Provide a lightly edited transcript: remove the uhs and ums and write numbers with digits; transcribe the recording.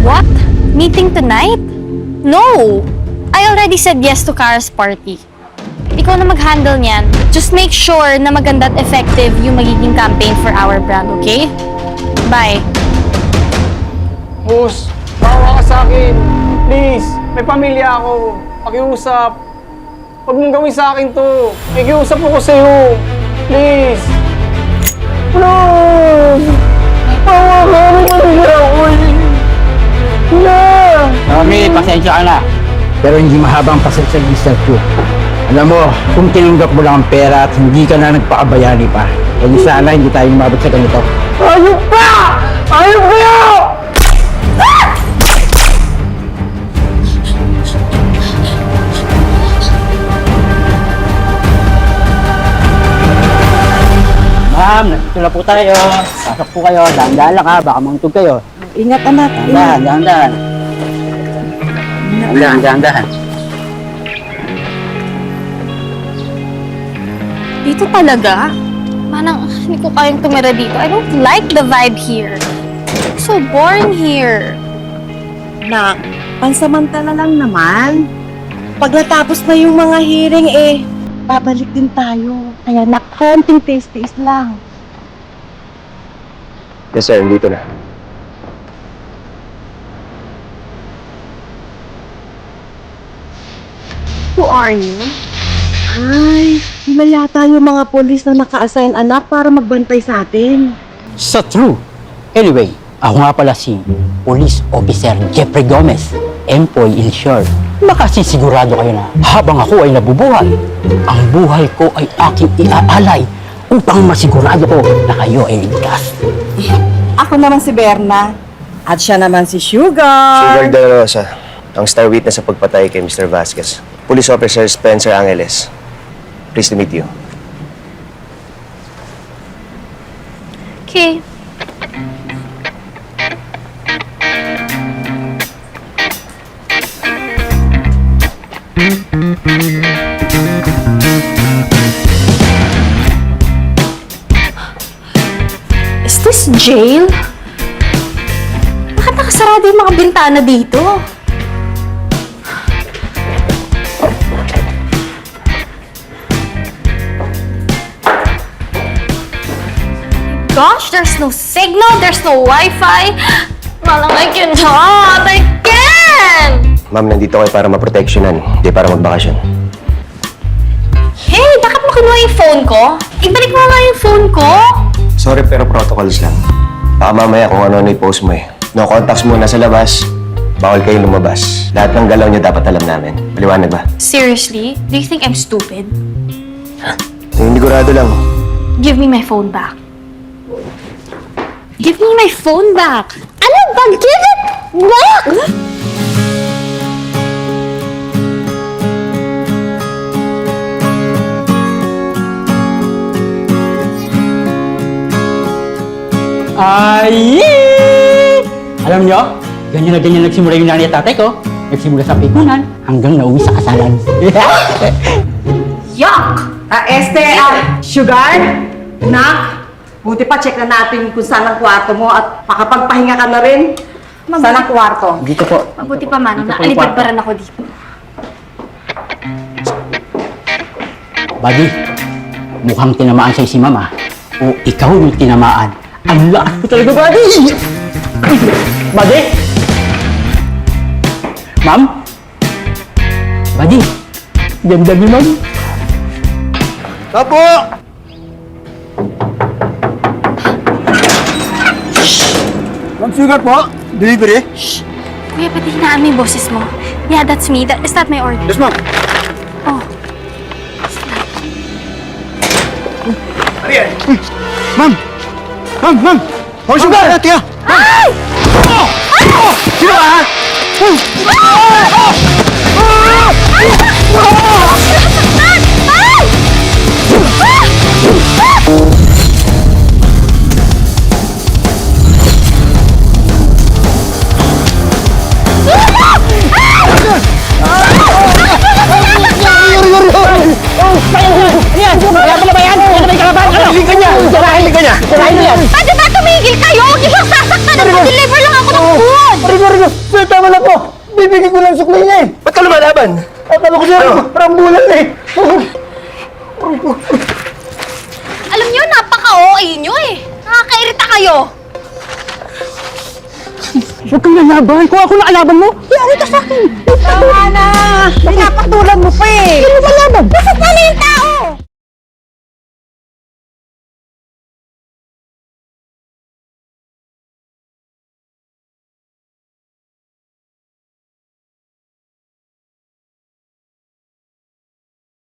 What? Meeting tonight? No! I already said yes to Kara's party. Ikaw na mag-handle niyan. Just make sure na maganda at effective yung magiging campaign for our brand, okay? Bye. Boss, bawa ka sa akin. Please, may pamilya ako. Pakiusap. Huwag mong gawin sa akin to. Nakikiusap ako sa'yo. Please. Please. Bawa ka ng pamilya ako. Mami, pasensya ka na. Pero hindi mahabang pasensya ng Mr. Q. Alam mo, kung tinanggap mo lang ang pera at hindi ka na nagpakabayani pa, eh sana hindi tayo umabot sa ganito. Ayok ka! Ayok kayo! Ma'am, nandito na po tayo. Pasok po kayo. Dahan-dahan lang ha, baka mangtog kayo. Ingat anak. Dahan-dahan. Dahan-dahan. Dito talaga? Manang, hindi ko kayang tumira dito. I don't like the vibe here. It's so boring here. Nak, pansamantala lang naman. Pag natapos na yung mga hearing babalik din tayo. Kaya nak, konting taste-taste lang. Yes sir, dito na. Who are you? Ay, sila yata yung mga polis na naka-assign anak para magbantay sa atin. So true. Anyway, ako nga pala si Police Officer Jeffrey Gomez, Empoy in short. Makasisigurado kayo na habang ako ay nabubuhay, ang buhay ko ay aking iaalay upang masigurado ko na kayo ay ligtas. Ako naman si Berna. At siya naman si Sugar Sugar. De La Rosa, ang star witness sa pagpatay kay Mr. Vasquez. Police Officer Spencer Angeles. Pleased to meet you. Okay. Is this jail? Bakit nakasarado yung mga bintana dito? Gosh, there's no signal, there's no Wi-Fi. Malang I cannot, I can't! Ma'am, nandito kayo para maproteksyonan, hindi para magbakasyon. Hey, bakit mo kinuha yung phone ko? Ibalik mo nga yung phone ko! Sorry pero protocols lang. Baka mamaya kung ano-ano i-post mo eh. No contacts muna sa labas. Bawal kayong lumabas. Lahat ng galaw niyo dapat alam namin. Maliwanag ba? Seriously? Do you think I'm stupid? Hinigurado lang. Give me my phone back. Give me my phone back! Ano ba? Give it back! Ay! Alam nyo, ganyan na ganyan nagsimula yung nanay at tatay ko. Nagsimula sa pikunan hanggang nauwi sa kasalan. Yuck! Sugar? Nak? Buti pa check na natin kung saan ang kwarto mo at makapagpahinga ka na rin. Saan ang kwarto? Dito po. Mabuti pa man, Dito po yung naalipad kwarto. pa rin ako dito. Buddy, mukhang tinamaan sa'yo si Mama. O ikaw yung tinamaan. Ang lakas ko talaga, buddy! Buddy! Ma'am? Buddy, ganda ni Ma'am. Tapo! Ma'am Sugar po, delivery. Kuya, pati hinaan mo yung boses mo. Yeah, that's me. Is that my order? Yes ma'am. Oh. Ano yan? Ma'am! Ma'am! Ma'am! Oh, Sugar! Tiya! Ay! Sino ka? Pwede ba tumigil kayo? Huwag niyo siyang sasaktan. Nag-deliver lang ako ng food! na yun eh. Ba't ka lumalaban? Akala ko sir, rambulan eh. Alam nyo, napaka-OA nyo eh. Nakakairita kayo. Huwag kang lalaban. Kung ako nakalaban mo, yari ka sa akin. Tama na! Pinapatulan mo pa eh! Ano ba laban? Bakit pala yung tao?